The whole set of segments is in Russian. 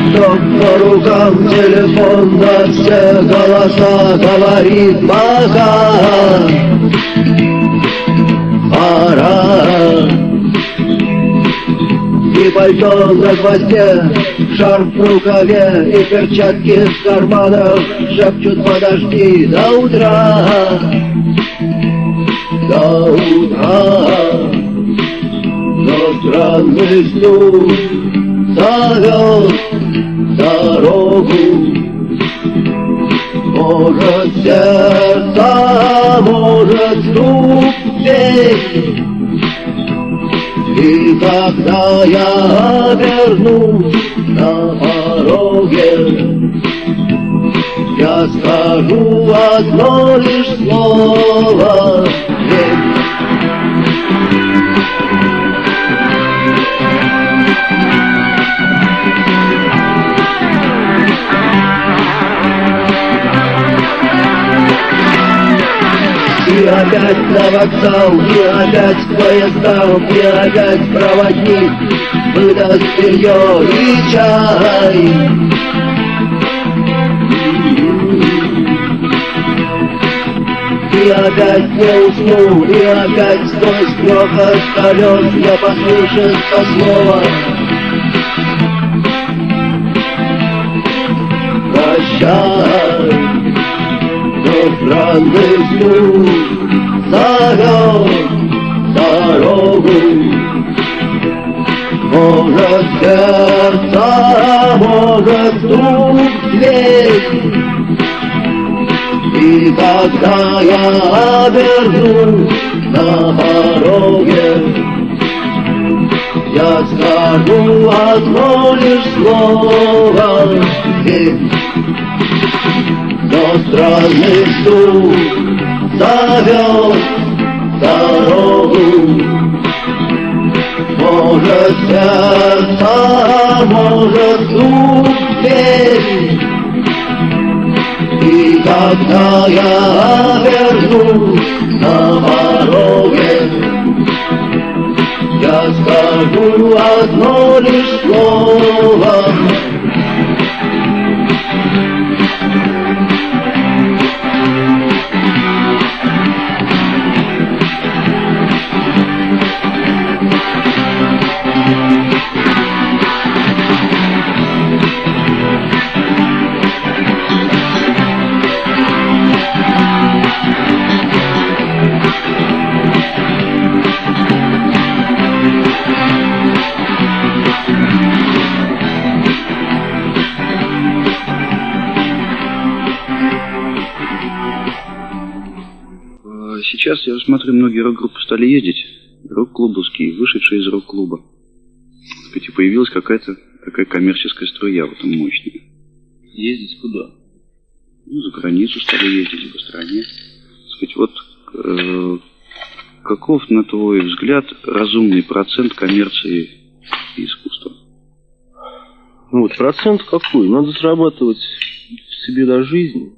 Вдруг по рукам телефон на все голоса говорит: пока, пора. И пальто на гвозде, шарф в рукаве и перчатки в карманах шепчут: подожди до утра, до утра. Но странный стук зовет дорогу. Может, сердце, может, стук здесь. И когда я обернусь на пороге, я скажу одно лишь слово: «Нет». И опять на вокзал, и опять к поездам, и опять проводник выдаст белье и чай. И опять не усну, и опять сквозь грохот колес не послышится снова: прощай. Но странный стук зовет дорогу. Может, сердце, может, стук дверь. И когда я обернусь на пороге, я скажу одно лишь слово: «Дверь». Но странный стук зовет дорогу. Может, сердце, может, стук дверь. И когда я вернусь на пороге, я скажу одно лишь слово: Сейчас я смотрю, многие рок-группы стали ездить, рок-клубовские, вышедшие из рок-клуба. И появилась какая-то такая коммерческая струя в этом мощная. Ездить куда? Ну, за границу стали ездить, по стране. Сказать, вот каков, на твой взгляд, разумный процент коммерции и искусства? Ну вот процент какой? Надо зарабатывать себе на жизнь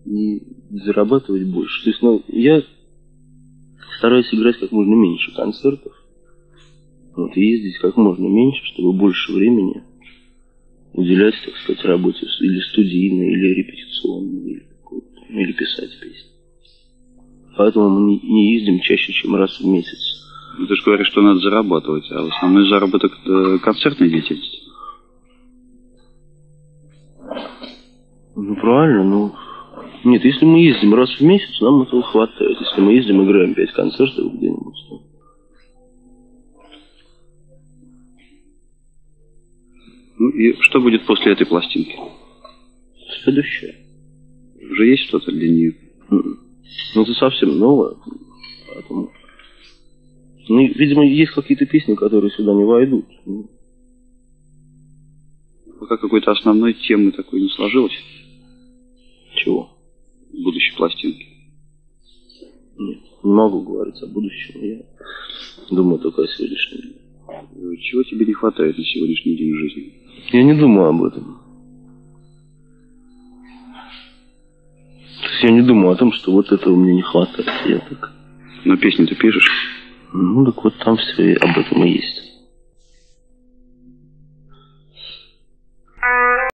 и зарабатывать больше. То есть, ну, я стараюсь играть как можно меньше концертов, вот, и ездить как можно меньше, чтобы больше времени уделять, так сказать, работе или студийной, или репетиционной, или писать песни. Поэтому мы не ездим чаще, чем раз в месяц. Ну, ты же говоришь, что надо зарабатывать, а основной заработок – это концертная деятельность. Ну, правильно, ну... Нет, если мы ездим раз в месяц, нам этого хватает. Если мы ездим, играем 5 концертов где-нибудь, то... Ну и что будет после этой пластинки? Следующее. Уже есть что-то для нее? Ну, это совсем новое. Поэтому... Ну, видимо, есть какие-то песни, которые сюда не войдут. Пока какой-то основной темы такой не сложилось? Чего? Будущей пластинки. Нет, не могу говорить о будущем. Я думаю только о сегодняшнем дне. Чего тебе не хватает на сегодняшний день жизни? Я не думаю об этом. То есть я не думаю о том, что вот этого мне не хватает. Я так... Но песни ты пишешь? Ну, так вот там все об этом и есть.